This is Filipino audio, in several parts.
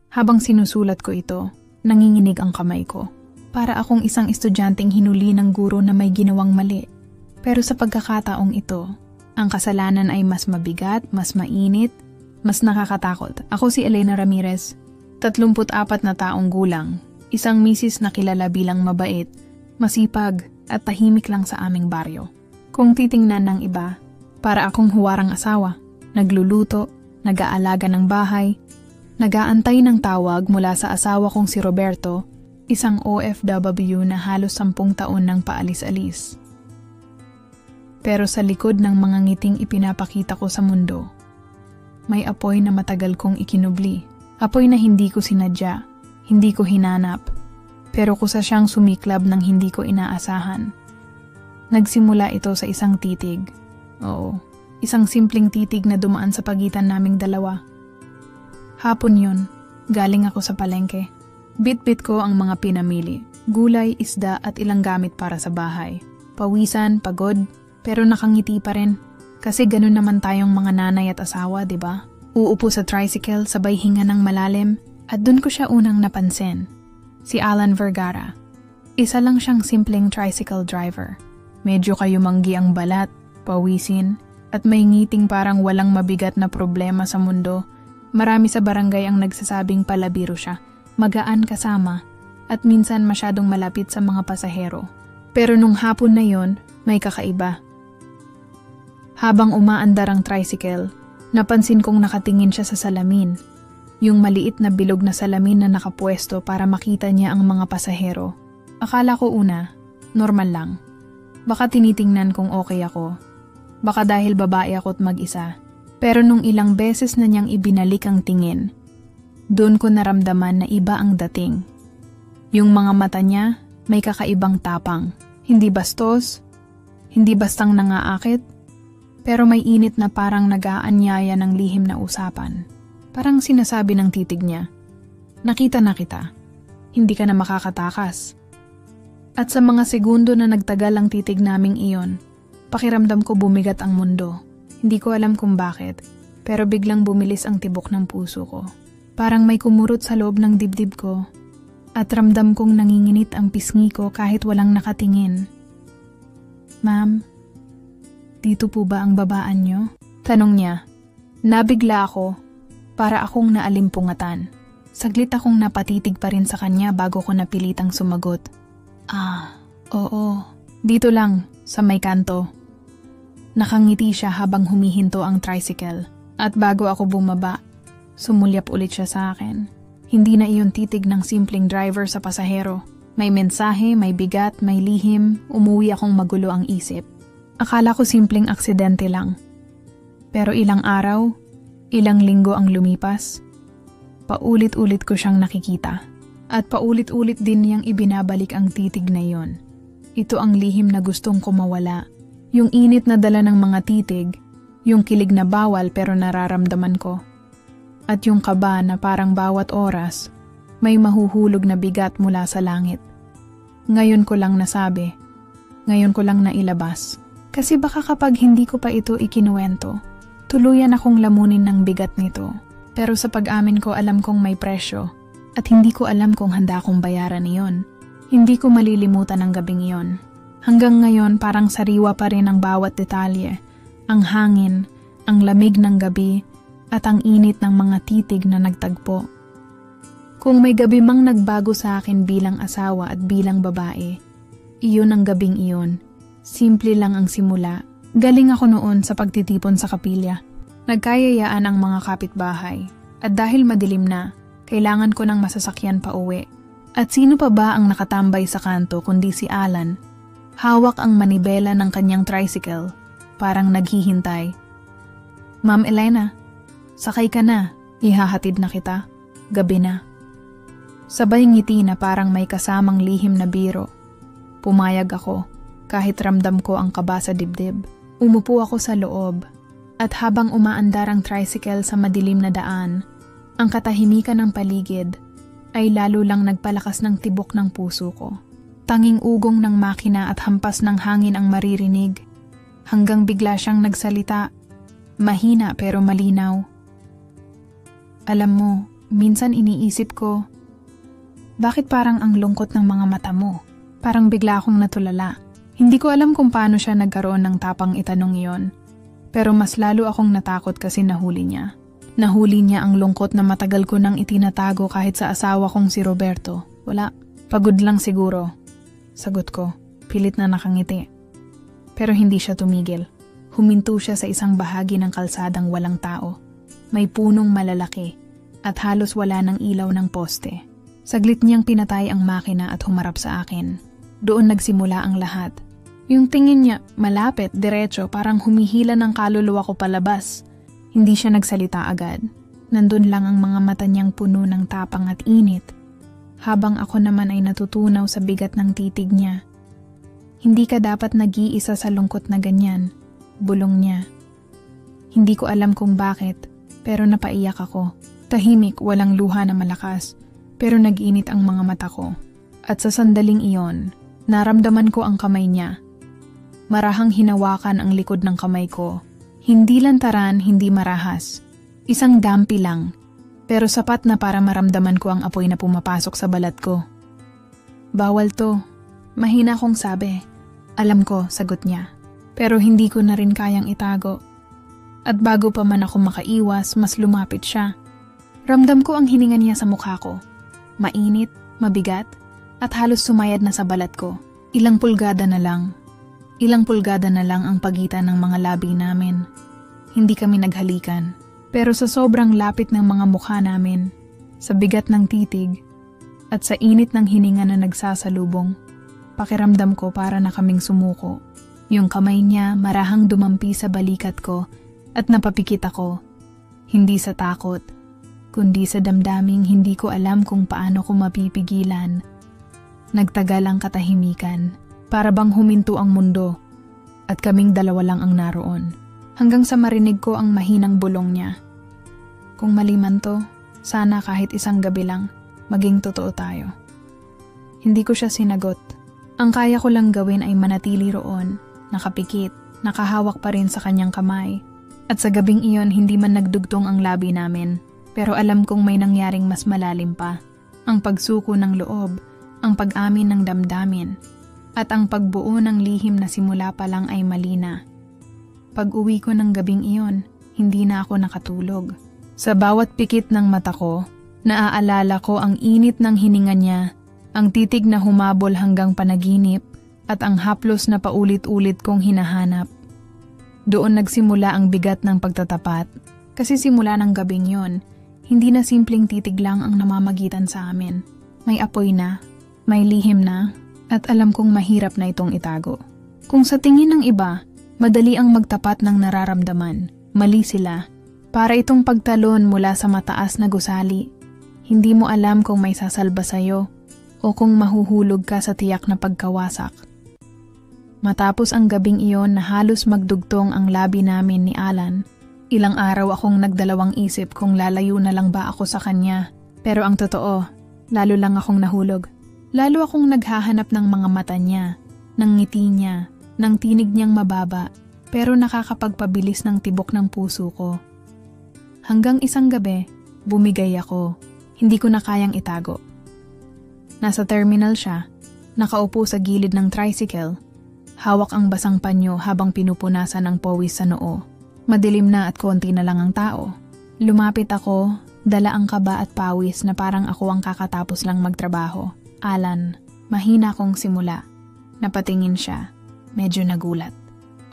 Habang sinusulat ko ito, nanginginig ang kamay ko. Para akong isang estudyanteng hinuli ng guro na may ginawang mali. Pero sa pagkakataong ito, ang kasalanan ay mas mabigat, mas mainit, mas nakakatakot. Ako si Elena Ramirez, 34 na taong gulang, isang misis na kilala bilang mabait, masipag at tahimik lang sa aming baryo. Kung titingnan ng iba, para akong huwarang asawa, nagluluto, nag-aalaga ng bahay, nag-aantay ng tawag mula sa asawa kong si Roberto, isang OFW na halos 10 taon nang paalis-alis. Pero sa likod ng mga ngiting ipinapakita ko sa mundo, may apoy na matagal kong ikinubli. Apoy na hindi ko sinadya, hindi ko hinanap, pero kusa siyang sumiklab ng hindi ko inaasahan. Nagsimula ito sa isang titig. Oo, isang simpleng titig na dumaan sa pagitan naming dalawa. Hapon yun, galing ako sa palengke. Bit-bit ko ang mga pinamili, gulay, isda at ilang gamit para sa bahay. Pawisan, pagod, pero nakangiti pa rin. Kasi ganun naman tayong mga nanay at asawa, di ba? Uupo sa tricycle, sabay hinga ng malalim, at dun ko siya unang napansin. Si Alan Vergara. Isa lang siyang simpleng tricycle driver. Medyo kayumanggi ang balat, pawisin, at may ngiting parang walang mabigat na problema sa mundo. Marami sa barangay ang nagsasabing palabiro siya, magaan kasama, at minsan masyadong malapit sa mga pasahero. Pero nung hapon na yon, may kakaiba. Habang umaandar ang tricycle, napansin kong nakatingin siya sa salamin. Yung maliit na bilog na salamin na nakapwesto para makita niya ang mga pasahero. Akala ko una, normal lang. Baka tinitingnan kung okay ako. Baka dahil babae ako't mag-isa. Pero nung ilang beses na niyang ibinalik ang tingin, doon ko naramdaman na iba ang dating. Yung mga mata niya, may kakaibang tapang. Hindi bastos, hindi bastang nangaakit, pero may init na parang nag-aanyaya ng lihim na usapan. Parang sinasabi ng titig niya, nakita na kita, hindi ka na makakatakas. At sa mga segundo na nagtagal ang titig naming iyon, pakiramdam ko bumigat ang mundo. Hindi ko alam kung bakit, pero biglang bumilis ang tibok ng puso ko. Parang may kumurot sa loob ng dibdib ko, at ramdam kong nanginginit ang pisngi ko kahit walang nakatingin. Ma'am, dito po ba ang babaan niyo? Tanong niya. Nabigla ako, para akong naalimpungatan. Saglit akong napatitig pa rin sa kanya bago ko napilitang sumagot. Oo, dito lang, sa may kanto. Nakangiti siya habang humihinto ang tricycle, at bago ako bumaba, sumulyap ulit siya sa akin. Hindi na iyon titig ng simpleng driver sa pasahero. May mensahe, may bigat, may lihim, umuwi akong magulo ang isip. Akala ko simpleng aksidente lang. Pero ilang araw, ilang linggo ang lumipas, paulit-ulit ko siyang nakikita. At paulit-ulit din niyang ibinabalik ang titig na iyon. Ito ang lihim na gustong ko mawala. Yung init na dala ng mga titig, yung kilig na bawal pero nararamdaman ko. At yung kaba na parang bawat oras, may mahuhulog na bigat mula sa langit. Ngayon ko lang nasabi, ngayon ko lang nailabas. Kasi baka kapag hindi ko pa ito ikinuwento, tuluyan akong lamunin ng bigat nito. Pero sa pag-amin ko alam kong may presyo at hindi ko alam kung handa akong bayaran iyon. Hindi ko malilimutan ang gabing iyon. Hanggang ngayon parang sariwa pa rin ang bawat detalye. Ang hangin, ang lamig ng gabi, at ang init ng mga titig na nagtagpo. Kung may gabi mang nagbago sa akin bilang asawa at bilang babae, iyon ang gabing iyon. Simple lang ang simula. Galing ako noon sa pagtitipon sa kapilya. Nagkayayaan ang mga kapitbahay. At dahil madilim na, kailangan ko ng masasakyan pa uwi. At sino pa ba ang nakatambay sa kanto kundi si Alan? Hawak ang manibela ng kanyang tricycle, parang naghihintay. Ma'am Elena, sakay ka na, ihahatid na kita. Gabi na. Sabay ngiti na parang may kasamang lihim na biro. Pumayag ako. Kahit ramdam ko ang kaba sa dibdib. Umupo ako sa loob, at habang umaandar ang tricycle sa madilim na daan, ang katahimikan ng paligid ay lalo lang nagpalakas ng tibok ng puso ko. Tanging ugong ng makina at hampas ng hangin ang maririnig, hanggang bigla siyang nagsalita, mahina pero malinaw. Alam mo, minsan iniisip ko, bakit parang ang lungkot ng mga mata mo? Parang bigla akong natulala. Hindi ko alam kung paano siya nagkaroon ng tapang itanong iyon. Pero mas lalo akong natakot kasi nahuli niya. Nahuli niya ang lungkot na matagal ko nang itinatago kahit sa asawa kong si Roberto. Wala, pagod lang siguro. Sagot ko, pilit na nakangiti. Pero hindi siya tumigil. Huminto siya sa isang bahagi ng kalsadang walang tao. May punong malalaki at halos wala ng ilaw ng poste. Saglit niyang pinatay ang makina at humarap sa akin. Doon nagsimula ang lahat. Yung tingin niya, malapit, diretso, parang humihila ng kaluluwa ko palabas. Hindi siya nagsalita agad. Nandun lang ang mga mata niyang puno ng tapang at init. Habang ako naman ay natutunaw sa bigat ng titig niya. Hindi ka dapat nag-iisa sa lungkot na ganyan. Bulong niya. Hindi ko alam kung bakit, pero napaiyak ako. Tahimik, walang luha na malakas, pero nag-init ang mga mata ko. At sa sandaling iyon, naramdaman ko ang kamay niya. Marahang hinawakan ang likod ng kamay ko. Hindi lantaran, hindi marahas. Isang dampi lang, pero sapat na para maramdaman ko ang apoy na pumapasok sa balat ko. Bawal to. Mahina kong sabi. Alam ko, sagot niya. Pero hindi ko na rin kayang itago. At bago pa man ako makaiwas, mas lumapit siya. Ramdam ko ang hininga niya sa mukha ko. Mainit, mabigat, at halos sumayad na sa balat ko. Ilang pulgada na lang ang pagitan ng mga labi namin. Hindi kami naghalikan. Pero sa sobrang lapit ng mga mukha namin, sa bigat ng titig, at sa init ng hininga na nagsasalubong, pakiramdam ko para na kaming sumuko. Yung kamay niya marahang dumampi sa balikat ko at napapikit ako. Hindi sa takot, kundi sa damdaming hindi ko alam kung paano ko mapipigilan. Nagtagal ang katahimikan. Para bang huminto ang mundo at kaming dalawa lang ang naroon. Hanggang sa marinig ko ang mahinang bulong niya. Kung mali man to, sana kahit isang gabi lang, maging totoo tayo. Hindi ko siya sinagot. Ang kaya ko lang gawin ay manatili roon, nakapikit, nakahawak pa rin sa kanyang kamay. At sa gabing iyon hindi man nagdugtong ang labi namin, pero alam kong may nangyaring mas malalim pa. Ang pagsuko ng loob, ang pag-amin ng damdamin, at ang pagbuo ng lihim na simula pa lang ay malina. Pag-uwi ko ng gabing iyon, hindi na ako nakatulog. Sa bawat pikit ng mata ko, naaalala ko ang init ng hininga niya, ang titig na humabol hanggang panaginip, at ang haplos na paulit-ulit kong hinahanap. Doon nagsimula ang bigat ng pagtatapat, kasi simula ng gabing yon, hindi na simpleng titig lang ang namamagitan sa amin. May apoy na, may lihim na, at alam kong mahirap na itong itago. Kung sa tingin ng iba, madali ang magtapat ng nararamdaman, mali sila. Para itong pagtalon mula sa mataas na gusali. Hindi mo alam kung may sasalba sa'yo o kung mahuhulog ka sa tiyak na pagkawasak. Matapos ang gabing iyon na halos magdugtong ang labi namin ni Alan, ilang araw akong nagdalawang isip kung lalayo na lang ba ako sa kanya. Pero ang totoo, lalo lang akong nahulog. Lalo akong naghahanap ng mga mata niya, ng ngiti niya, ng tinig niyang mababa, pero nakakapagpabilis ng tibok ng puso ko. Hanggang isang gabi, bumigay ako. Hindi ko na kayang itago. Nasa terminal siya, nakaupo sa gilid ng tricycle. Hawak ang basang panyo habang pinupunasan ng pawis sa noo. Madilim na at konti na lang ang tao. Lumapit ako, dala ang kaba at pawis na parang ako ang kakatapos lang magtrabaho. Alan, mahina kong simula. Napatingin siya. Medyo nagulat.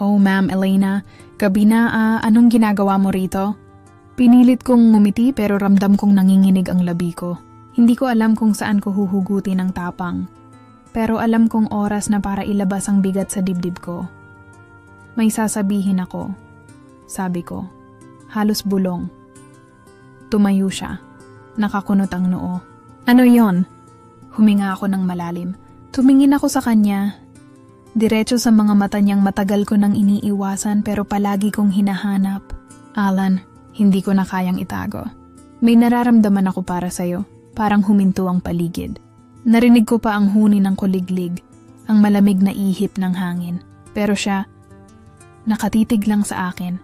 Oh, Ma'am Elena, gabi na, anong ginagawa mo rito? Pinilit kong ngumiti pero ramdam kong nanginginig ang labi ko. Hindi ko alam kung saan ko huhugutin ang tapang. Pero alam kong oras na para ilabas ang bigat sa dibdib ko. May sasabihin ako. Sabi ko. Halos bulong. Tumayo siya. Nakakunot ang noo. Ano yon? Huminga ako ng malalim. Tumingin ako sa kanya. Diretso sa mga mata niyang matagal ko nang iniiwasan pero palagi kong hinahanap. Alan, hindi ko na kayang itago. May nararamdaman ako para sa'yo. Parang huminto ang paligid. Narinig ko pa ang huni ng kuliglig, ang malamig na ihip ng hangin. Pero siya, nakatitig lang sa akin.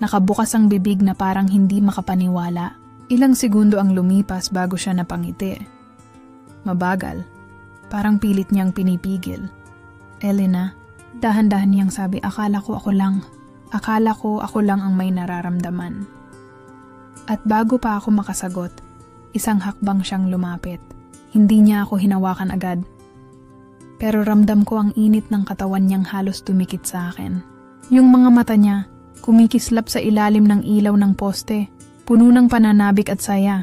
Nakabukas ang bibig na parang hindi makapaniwala. Ilang segundo ang lumipas bago siya napangiti. Mabagal. Parang pilit niyang pinipigil. Elena, dahan-dahan niyang sabi, akala ko ako lang ang may nararamdaman. At bago pa ako makasagot, isang hakbang siyang lumapit. Hindi niya ako hinawakan agad. Pero ramdam ko ang init ng katawan niyang halos tumikit sa akin. Yung mga mata niya, kumikislap sa ilalim ng ilaw ng poste, puno ng pananabik at saya.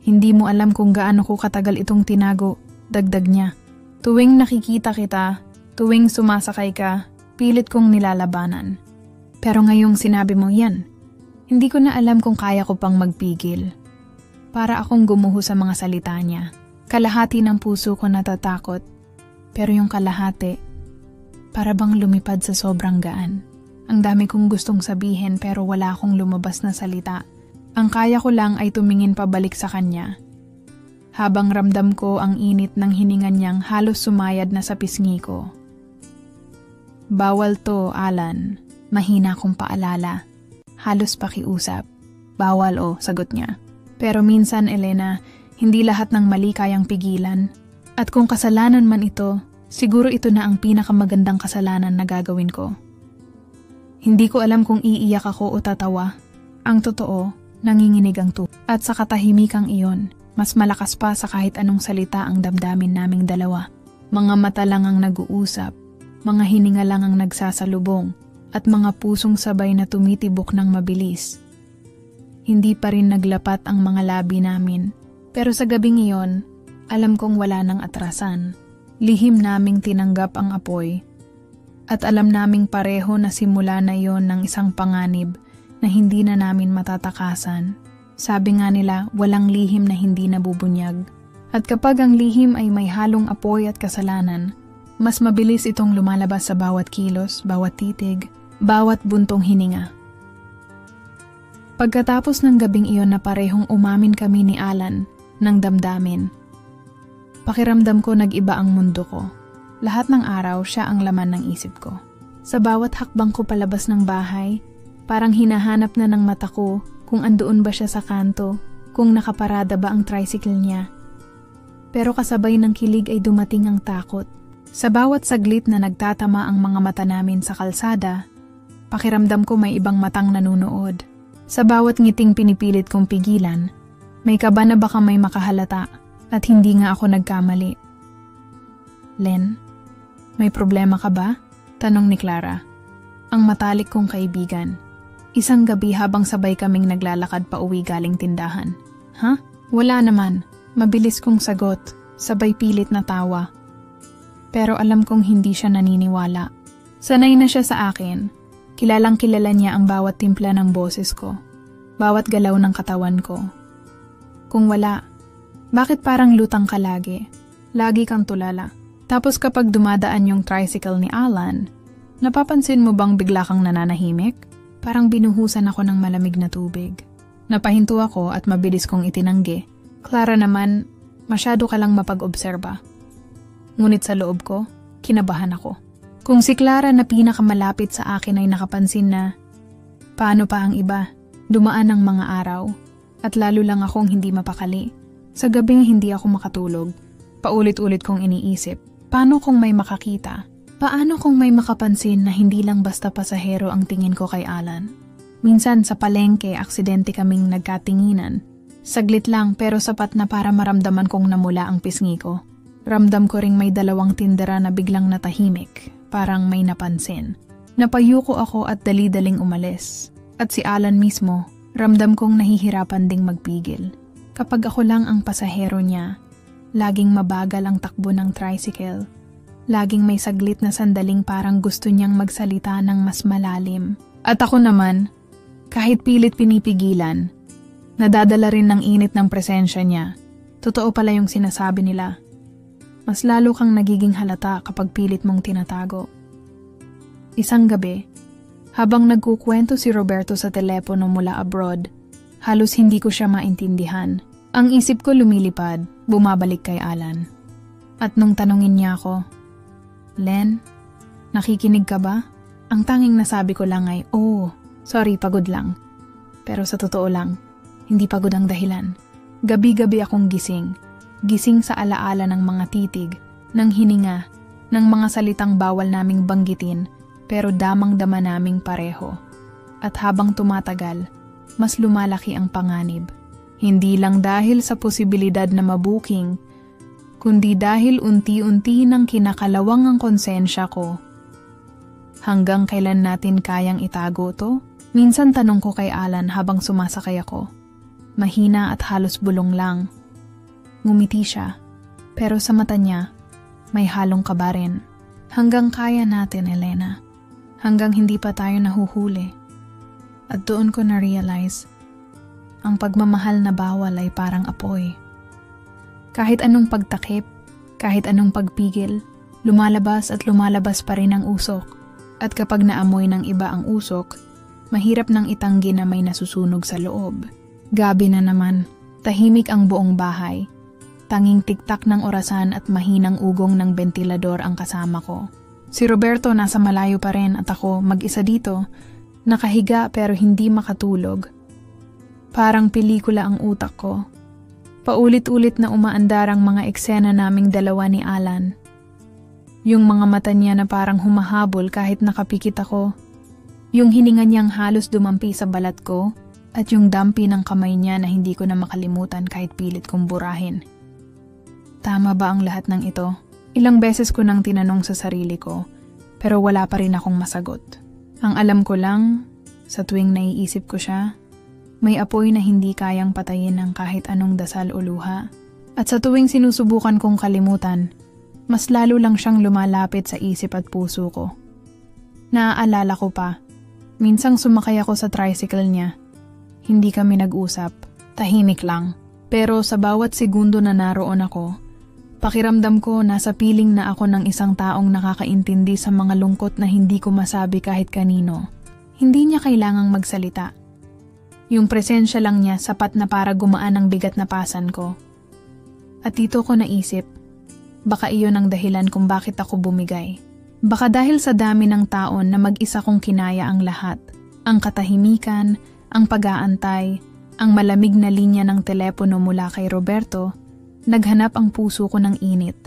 Hindi mo alam kung gaano ko katagal itong tinago, dagdag niya. Tuwing nakikita kita, tuwing sumasakay ka, pilit kong nilalabanan. Pero ngayong sinabi mo yan, hindi ko na alam kung kaya ko pang magpigil. Para akong gumuho sa mga salita niya. Kalahati ng puso ko natatakot, pero yung kalahati, para bang lumipad sa sobrang gaan. Ang dami kong gustong sabihin pero wala akong lumabas na salita. Ang kaya ko lang ay tumingin pabalik sa kanya. Habang ramdam ko ang init ng hininga niyang halos sumayad na sa pisngi ko. Bawal to, Alan. Mahina kong paalala. Halos pakiusap. Bawal sagot niya. Pero minsan, Elena, hindi lahat ng mali kayang pigilan. At kung kasalanan man ito, siguro ito na ang pinakamagandang kasalanan na gagawin ko. Hindi ko alam kung iiyak ako o tatawa. Ang totoo, nanginginig ang tuwa. At sa katahimikang iyon, mas malakas pa sa kahit anong salita ang damdamin naming dalawa. Mga mata lang ang nag-uusap, mga hininga lang ang nagsasalubong, at mga pusong sabay na tumitibok ng mabilis. Hindi pa rin naglapat ang mga labi namin, pero sa gabing iyon, alam kong wala nang atrasan. Lihim naming tinanggap ang apoy, at alam naming pareho na simula na iyon ng isang panganib na hindi na namin matatakasan. Sabi nga nila, walang lihim na hindi nabubunyag. At kapag ang lihim ay may halong apoy at kasalanan, mas mabilis itong lumalabas sa bawat kilos, bawat titig, bawat buntong hininga. Pagkatapos ng gabing iyon na parehong umamin kami ni Alan ng damdamin, pakiramdam ko nag-iba ang mundo ko. Lahat ng araw siya ang laman ng isip ko. Sa bawat hakbang ko palabas ng bahay, parang hinahanap na ng mata ko kung andoon ba siya sa kanto, kung nakaparada ba ang tricycle niya. Pero kasabay ng kilig ay dumating ang takot. Sa bawat saglit na nagtatama ang mga mata namin sa kalsada, pakiramdam ko may ibang matang nanunood. Sa bawat ngiting pinipilit kong pigilan, may kaba na baka may makahalata at hindi nga ako nagkamali. Len, may problema ka ba? Tanong ni Clara, ang matalik kong kaibigan. Isang gabi habang sabay kaming naglalakad pa uwi galing tindahan. Ha? Wala naman. Mabilis kong sagot, sabay pilit na tawa. Pero alam kong hindi siya naniniwala. Sanay na siya sa akin. Kilalang kilala niya ang bawat timpla ng boses ko. Bawat galaw ng katawan ko. Kung wala, bakit parang lutang ka lagi? Lagi kang tulala. Tapos kapag dumadaan yung tricycle ni Alan, napapansin mo bang bigla kang nananahimik? Parang binuhusan ako ng malamig na tubig. Napahinto ako at mabilis kong itinanggi. Clara naman, masyado ka lang mapag-obserba. Ngunit sa loob ko, kinabahan ako. Kung si Clara na pinakamalapit sa akin ay nakapansin na, paano pa ang iba? Dumaan ang mga araw, at lalo lang akong hindi mapakali. Sa gabing hindi ako makatulog, paulit-ulit kong iniisip, paano kung may makakita? Paano kung may makapansin na hindi lang basta pasahero ang tingin ko kay Alan? Minsan sa palengke, aksidente kaming nagkatinginan. Saglit lang pero sapat na para maramdaman kong namula ang pisngi ko. Ramdam ko ring may dalawang tindera na biglang natahimik, parang may napansin. Napayuko ako at dali-daling umalis. At si Alan mismo, ramdam kong nahihirapan ding magpigil. Kapag ako lang ang pasahero niya, laging mabagal ang takbo ng tricycle. Laging may saglit na sandaling parang gusto niyang magsalita ng mas malalim. At ako naman, kahit pilit pinipigilan, nadadala rin ng init ng presensya niya. Totoo pala yung sinasabi nila. Mas lalo kang nagiging halata kapag pilit mong tinatago. Isang gabi, habang nagkukwento si Roberto sa telepono mula abroad, halos hindi ko siya maintindihan. Ang isip ko lumilipad, bumabalik kay Alan. At nung tanungin niya ako, Len, nakikinig ka ba? Ang tanging nasabi ko lang ay, sorry, pagod lang. Pero sa totoo lang, Hindi pagod ang dahilan. Gabi-gabi akong gising. Gising sa alaala ng mga titig, ng hininga, ng mga salitang bawal naming banggitin pero damang-dama naming pareho. At habang tumatagal, mas lumalaki ang panganib. Hindi lang dahil sa posibilidad na mabuking, kundi dahil unti-unti nang kinakalawang ang konsensya ko. Hanggang kailan natin kayang itago to? Minsan tanong ko kay Alan habang sumasakay ako. Mahina at halos bulong lang. Ngumiti siya, pero sa mata niya, may halong kaba rin. Hanggang kaya natin, Elena. Hanggang hindi pa tayo nahuhuli. At doon ko na-realize, ang pagmamahal na bawal ay parang apoy. Kahit anong pagtakip, kahit anong pagpigil, lumalabas at lumalabas pa rin ang usok. At kapag naamoy ng iba ang usok, mahirap nang itanggi na may nasusunog sa loob. Gabi na naman, tahimik ang buong bahay. Tanging tiktak ng orasan at mahinang ugong ng bentilador ang kasama ko. Si Roberto nasa malayo pa rin at ako mag-isa dito, nakahiga pero hindi makatulog. Parang pelikula ang utak ko. Paulit-ulit na umaandar ang mga eksena naming dalawa ni Alan. Yung mga mata niya na parang humahabol kahit nakapikit ako. Yung hininga niyang halos dumampi sa balat ko at yung dampi ng kamay niya na hindi ko na makalimutan kahit pilit kong burahin. Tama ba ang lahat ng ito? Ilang beses ko nang tinanong sa sarili ko pero wala pa rin akong masagot. Ang alam ko lang, sa tuwing naiisip ko siya, may apoy na hindi kayang patayin ng kahit anong dasal o luha. At sa tuwing sinusubukan kong kalimutan, mas lalo lang siyang lumalapit sa isip at puso ko. Naaalala ko pa, minsang sumakay ako sa tricycle niya. Hindi kami nag-usap, tahimik lang. Pero sa bawat segundo na naroon ako, pakiramdam ko nasa piling na ako ng isang taong nakakaintindi sa mga lungkot na hindi ko masabi kahit kanino. Hindi niya kailangang magsalita. Yung presensya lang niya sapat na para gumaan ang bigat na pasan ko. At dito ko naisip, baka iyon ang dahilan kung bakit ako bumigay. Baka dahil sa dami ng taon na mag-isa kong kinaya ang lahat. Ang katahimikan, ang pag-aantay, ang malamig na linya ng telepono mula kay Roberto, naghanap ang puso ko ng init.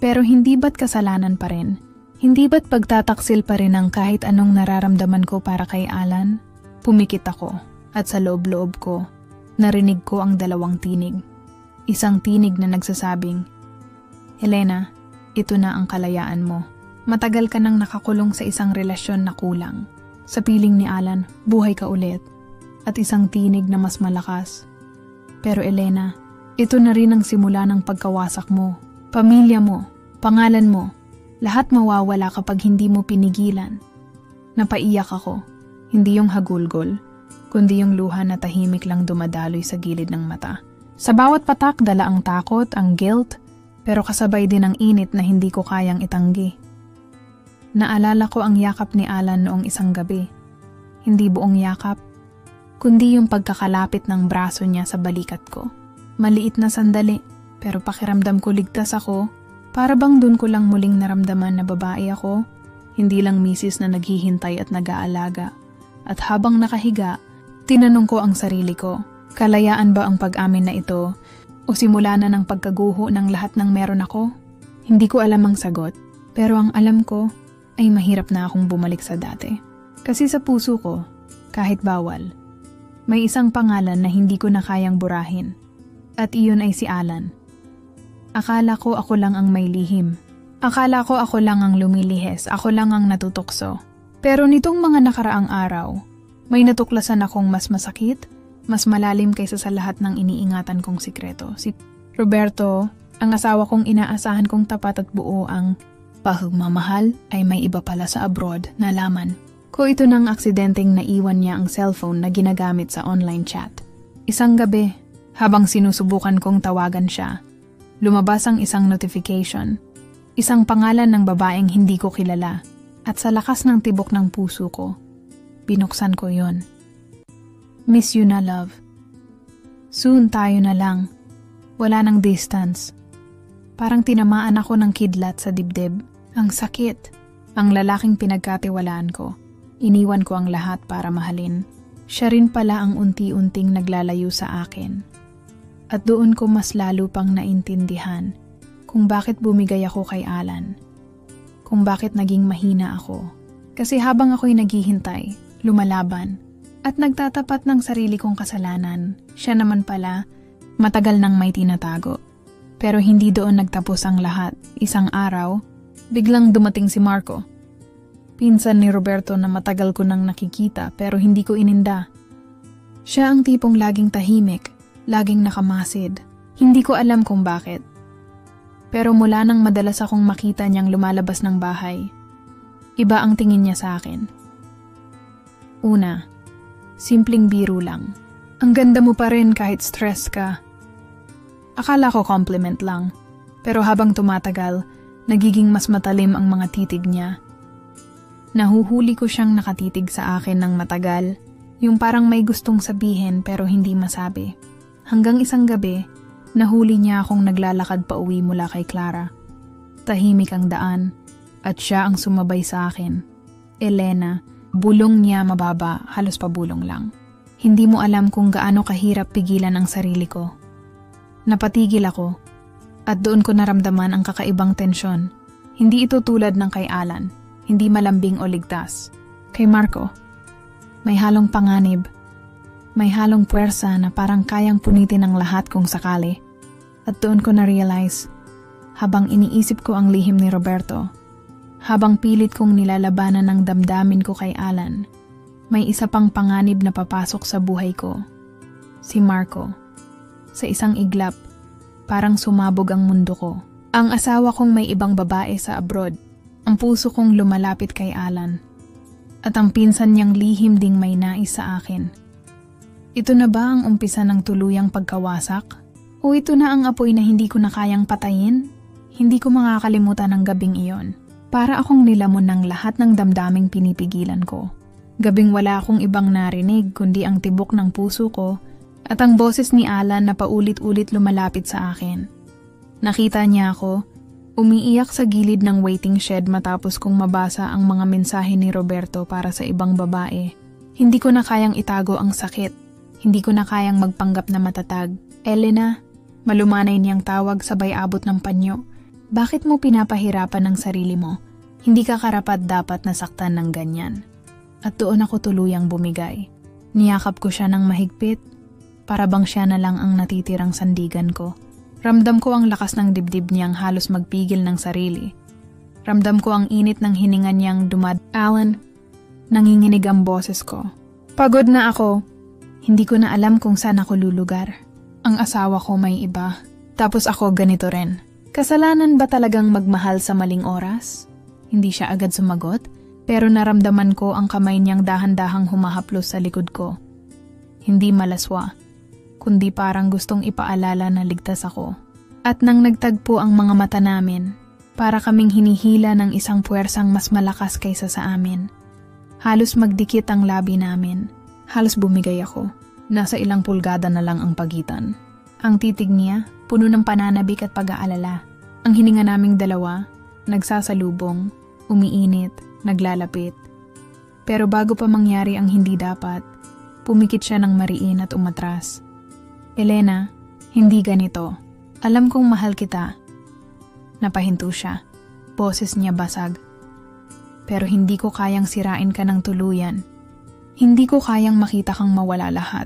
Pero hindi ba't kasalanan pa rin? Hindi ba't pagtataksil pa rin ang kahit anong nararamdaman ko para kay Alan? Pumikit ako at sa loob-loob ko, narinig ko ang dalawang tinig. Isang tinig na nagsasabing, Elena, ito na ang kalayaan mo. Matagal ka nang nakakulong sa isang relasyon na kulang. Sa piling ni Alan, buhay ka ulit. At isang tinig na mas malakas. Pero Elena, ito na rin ang simula ng pagkawasak mo. Pamilya mo, pangalan mo, lahat mawawala kapag hindi mo pinigilan. Napaiyak ako, hindi yung hagulgol, kundi yung luha na tahimik lang dumadaloy sa gilid ng mata. Sa bawat patak dala ang takot, ang guilt, pero kasabay din ang init na hindi ko kayang itanggi. Naalala ko ang yakap ni Alan noong isang gabi. Hindi buong yakap, kundi yung pagkakalapit ng braso niya sa balikat ko. Maliit na sandali, pero pakiramdam ko ligtas ako. Para bang dun ko lang muling naramdaman na babae ako, hindi lang misis na naghihintay at nag-aalaga. At habang nakahiga, tinanong ko ang sarili ko, kalayaan ba ang pag-amin na ito? O simula na ng pagkaguho ng lahat ng meron ako? Hindi ko alam ang sagot, pero ang alam ko ay mahirap na akong bumalik sa dati. Kasi sa puso ko, kahit bawal, may isang pangalan na hindi ko na kayang burahin. At iyon ay si Alan. Akala ko ako lang ang may lihim. Akala ko ako lang ang lumilihis, ako lang ang natutokso. Pero nitong mga nakaraang araw, may natuklasan akong mas masakit, mas malalim kaysa sa lahat ng iniingatan kong sikreto. Si Roberto, ang asawa kong inaasahan kong tapat at buo ang pagmamahal ay may iba pala sa abroad, nalaman ko ito ng aksidenteng naiwan niya ang cellphone na ginagamit sa online chat. Isang gabi, habang sinusubukan kong tawagan siya, lumabas ang isang notification, isang pangalan ng babaeng hindi ko kilala, at sa lakas ng tibok ng puso ko, binuksan ko yon. Miss you na, love. Soon tayo na lang. Wala nang distance. Parang tinamaan ako ng kidlat sa dibdib. Ang sakit. Ang lalaking pinagkatiwalaan ko. Iniwan ko ang lahat para mahalin. Siya rin pala ang unti-unting naglalayo sa akin. At doon ko mas lalo pang naintindihan kung bakit bumigay ako kay Alan. Kung bakit naging mahina ako. Kasi habang ako'y naghihintay, lumalaban, at nagtatapat ng sarili kong kasalanan, siya naman pala matagal nang may tinatago. Pero hindi doon nagtapos ang lahat. Isang araw, biglang dumating si Marco. Pinsan ni Roberto na matagal ko nang nakikita pero hindi ko ininda. Siya ang tipong laging tahimik, laging nakamasid. Hindi ko alam kung bakit. Pero mula nang madalas akong makita niyang lumalabas ng bahay, iba ang tingin niya sa akin. Una, simpleng biro lang. Ang ganda mo pa rin kahit stress ka. Akala ko compliment lang, pero habang tumatagal, nagiging mas matalim ang mga titig niya. Nahuhuli ko siyang nakatitig sa akin ng matagal, yung parang may gustong sabihin pero hindi masabi. Hanggang isang gabi, nahuli niya akong naglalakad pa uwi mula kay Clara. Tahimik ang daan, at siya ang sumabay sa akin. Elena, bulong niya mababa, halos pabulong lang. Hindi mo alam kung gaano kahirap pigilan ang sarili ko. Napatigil ako, at doon ko naramdaman ang kakaibang tensyon. Hindi ito tulad ng kay Alan, hindi malambing o ligtas. Kay Marco, may halong panganib, may halong puwersa na parang kayang punitin ang lahat kung sakali. At doon ko na-realize, habang iniisip ko ang lihim ni Roberto, habang pilit kong nilalabanan ang damdamin ko kay Alan, may isa pang panganib na papasok sa buhay ko. Si Marco. Sa isang iglap, parang sumabog ang mundo ko. Ang asawa kong may ibang babae sa abroad. Ang puso kong lumalapit kay Alan. At ang pinsan niyang lihim ding may nais sa akin. Ito na ba ang umpisa ng tuluyang pagkawasak? O ito na ang apoy na hindi ko na kayang patayin? Hindi ko makakalimutan ang gabing iyon. Para akong nilamon ng lahat ng damdaming pinipigilan ko. Gabing wala akong ibang narinig kundi ang tibok ng puso ko at ang boses ni Alan na paulit-ulit lumalapit sa akin. Nakita niya ako, umiiyak sa gilid ng waiting shed matapos kong mabasa ang mga mensahe ni Roberto para sa ibang babae. Hindi ko na kayang itago ang sakit. Hindi ko na kayang magpanggap na matatag. Elena, malumanay niyang tawag sabay abot ng panyo. Bakit mo pinapahirapan ang sarili mo? Hindi ka karapat dapat nasaktan ng ganyan. At doon ako tuluyang bumigay. Niyakap ko siya ng mahigpit. Para bang siya na lang ang natitirang sandigan ko. Ramdam ko ang lakas ng dibdib niyang halos magpigil ng sarili. Ramdam ko ang init ng hininga niyang Alan, nanginginig ang boses ko. Pagod na ako. Hindi ko na alam kung saan ako lulugar. Ang asawa ko may iba. Tapos ako ganito rin. Kasalanan ba talagang magmahal sa maling oras? Hindi siya agad sumagot, pero naramdaman ko ang kamay niyang dahan-dahang humahaplos sa likod ko. Hindi malaswa, kundi parang gustong ipaalala na ligtas ako. At nang nagtagpo ang mga mata namin, para kaming hinihila ng isang puwersang mas malakas kaysa sa amin. Halos magdikit ang labi namin. Halos bumigay ako. Nasa ilang pulgada na lang ang pagitan. Ang titig niya, puno ng pananabik at pag-aalala. Ang hininga naming dalawa, nagsasalubong, umiinit, naglalapit. Pero bago pa mangyari ang hindi dapat, pumikit siya ng mariin at umatras. Elena, hindi ganito. Alam kong mahal kita. Napahinto siya. Boses niya basag. Pero hindi ko kayang sirain ka ng tuluyan. Hindi ko kayang makita kang mawala lahat.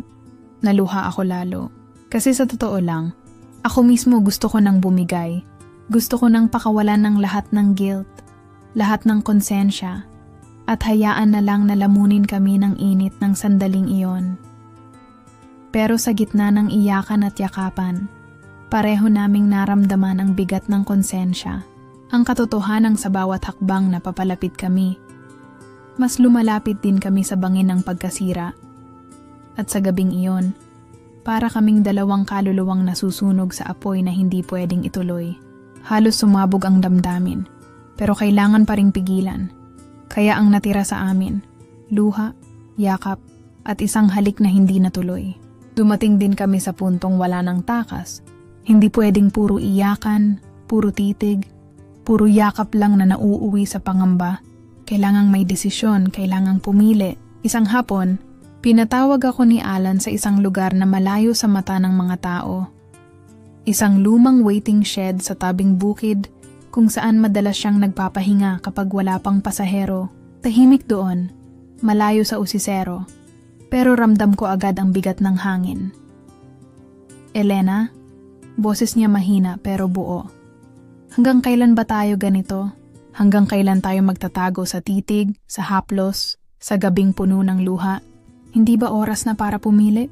Naluha ako lalo. Kasi sa totoo lang, ako mismo gusto ko nang bumigay. Gusto ko nang pakawalan ng lahat ng guilt, lahat ng konsensya, at hayaan na lang na lamunin kami ng init ng sandaling iyon. Pero sa gitna ng iyakan at yakapan, pareho naming naramdaman ang bigat ng konsensya, ang katotohanan sa bawat hakbang na papalapit kami. Mas lumalapit din kami sa bangin ng pagkasira. At sa gabing iyon, para kaming dalawang kaluluwang nasusunog sa apoy na hindi pwedeng ituloy. Halos sumabog ang damdamin, pero kailangan pa ring pigilan. Kaya ang natira sa amin, luha, yakap, at isang halik na hindi natuloy. Dumating din kami sa puntong wala ng takas. Hindi pwedeng puro iyakan, puro titig, puro yakap lang na nauuwi sa pangamba. Kailangang may desisyon, kailangang pumili. Isang hapon, Pinatawag ako ni Alan sa isang lugar na malayo sa mata ng mga tao. Isang lumang waiting shed sa tabing bukid kung saan madalas siyang nagpapahinga kapag wala pang pasahero. Tahimik doon, malayo sa usisero. Pero ramdam ko agad ang bigat ng hangin. Elena, boses niya mahina pero buo. Hanggang kailan ba tayo ganito? Hanggang kailan tayo magtatago sa titig, sa haplos, sa gabing puno ng luha? Hindi ba oras na para pumili?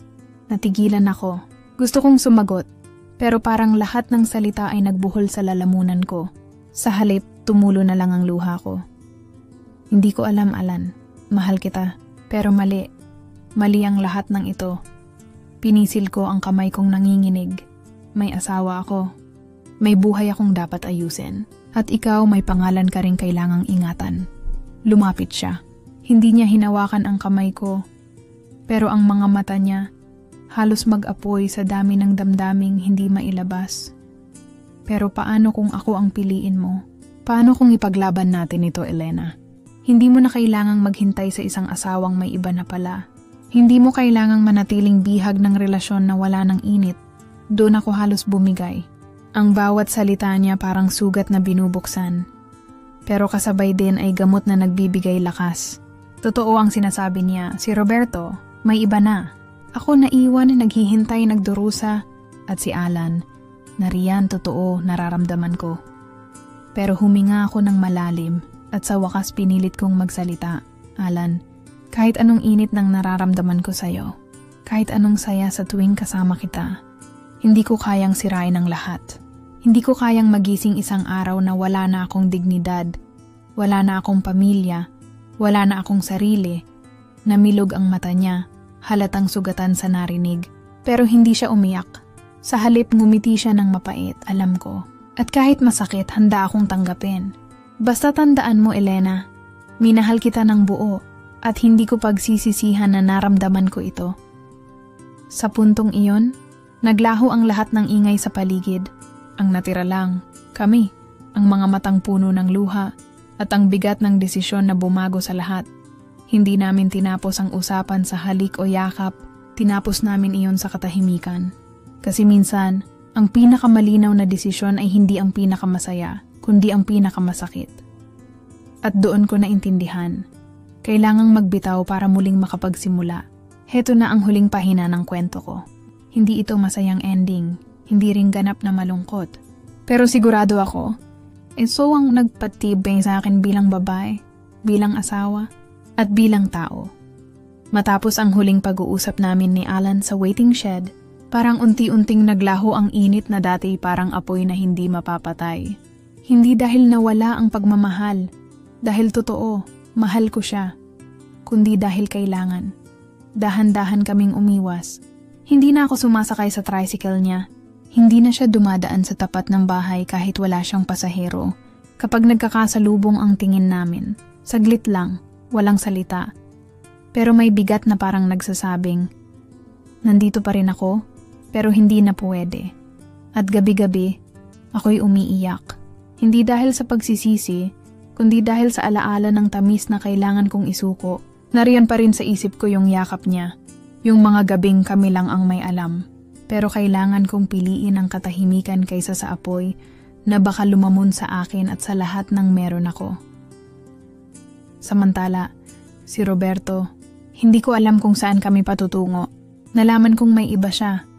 Natigilan ako. Gusto kong sumagot, pero parang lahat ng salita ay nagbuhol sa lalamunan ko. Sa halip, tumulo na lang ang luha ko. Hindi ko alam, Alan. Mahal kita, pero mali. Mali ang lahat ng ito. Pinisil ko ang kamay kong nanginginig. May asawa ako. May buhay akong dapat ayusin. At ikaw may pangalan ka rin kailangang ingatan. Lumapit siya. Hindi niya hinawakan ang kamay ko. Pero ang mga mata niya, halos mag-apoy sa dami ng damdaming hindi mailabas. Pero paano kung ako ang piliin mo? Paano kung ipaglaban natin ito, Elena? Hindi mo na kailangang maghintay sa isang asawang may iba na pala. Hindi mo kailangang manatiling bihag ng relasyon na wala ng init. Doon ako halos bumigay. Ang bawat salita niya parang sugat na binubuksan. Pero kasabay din ay gamot na nagbibigay lakas. Totoo ang sinasabi niya, si Roberto, may iba na. Ako naiwan, naghihintay, nagdurusa. At si Alan, nariyan totoo, nararamdaman ko. Pero huminga ako ng malalim at sa wakas pinilit kong magsalita. Alan, kahit anong init ng nararamdaman ko sa'yo, kahit anong saya sa tuwing kasama kita, hindi ko kayang sirain ang lahat. Hindi ko kayang magising isang araw na wala na akong dignidad, wala na akong pamilya, wala na akong sarili. Namilog ang mata niya, halatang sugatan sa narinig. Pero hindi siya umiyak. Sa halip ngumiti siya ng mapait, alam ko. At kahit masakit, handa akong tanggapin. Basta tandaan mo, Elena, minahal kita ng buo at hindi ko pagsisisihan na naramdaman ko ito. Sa puntong iyon, naglaho ang lahat ng ingay sa paligid. Ang natira lang, kami, ang mga matang puno ng luha at ang bigat ng desisyon na bumago sa lahat. Hindi namin tinapos ang usapan sa halik o yakap, tinapos namin iyon sa katahimikan. Kasi minsan, ang pinakamalinaw na desisyon ay hindi ang pinakamasaya, kundi ang pinakamasakit. At doon ko naintindihan, kailangang magbitaw para muling makapagsimula. Heto na ang huling pahina ng kwento ko. Hindi ito masayang ending, hindi ring ganap na malungkot. Pero sigurado ako, so ang nagpatibay sa akin bilang babae, bilang asawa, at bilang tao. Matapos ang huling pag-uusap namin ni Alan sa waiting shed, parang unti-unting naglaho ang init na dati parang apoy na hindi mapapatay. Hindi dahil nawala ang pagmamahal, dahil totoo, mahal ko siya, kundi dahil kailangan. Dahan-dahan kaming umiwas. Hindi na ako sumasakay sa tricycle niya. Hindi na siya dumadaan sa tapat ng bahay kahit wala siyang pasahero. Kapag nagkakasalubong ang tingin namin, saglit lang, walang salita. Pero may bigat na parang nagsasabing, nandito pa rin ako, pero hindi na pwede. At gabi-gabi, ako'y umiiyak. Hindi dahil sa pagsisisi, kundi dahil sa alaala ng tamis na kailangan kong isuko. Nariyan pa rin sa isip ko yung yakap niya. Yung mga gabing kami lang ang may alam. Pero kailangan kong piliin ang katahimikan kaysa sa apoy na baka lumamon sa akin at sa lahat ng meron ako. Samantala, si Roberto, hindi ko alam kung saan kami patutungo. Nalaman kong may iba siya.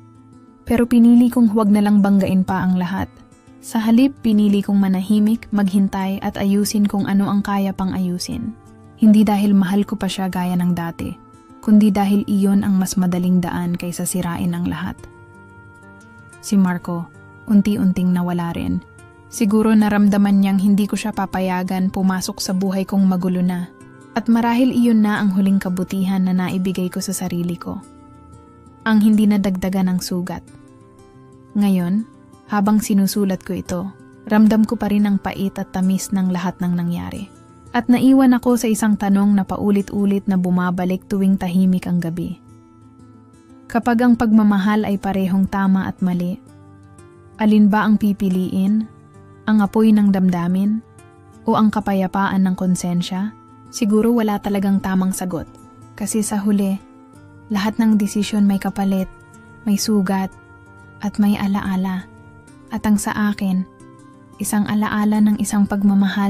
Pero pinili kong huwag na lang banggain pa ang lahat. Sa halip, pinili kong manahimik, maghintay at ayusin kung ano ang kaya pang ayusin. Hindi dahil mahal ko pa siya gaya ng dati, kundi dahil iyon ang mas madaling daan kaysa sirain ang lahat. Si Marco, unti-unting nawala rin. Siguro naramdaman niyang hindi ko siya papayagan pumasok sa buhay kong magulo na. At marahil iyon na ang huling kabutihan na naibigay ko sa sarili ko. Ang hindi nadagdagan ng sugat. Ngayon, habang sinusulat ko ito, ramdam ko pa rin ang pait at tamis ng lahat ng nangyari. At naiwan ako sa isang tanong na paulit-ulit na bumabalik tuwing tahimik ang gabi. Kapag ang pagmamahal ay parehong tama at mali, alin ba ang pipiliin? Ang apoy ng damdamin? O ang kapayapaan ng konsensya? Siguro wala talagang tamang sagot. Kasi sa huli, Lahat ng desisyon may kapalit, may sugat, at may alaala. At ang sa akin, isang alaala ng isang pagmamahal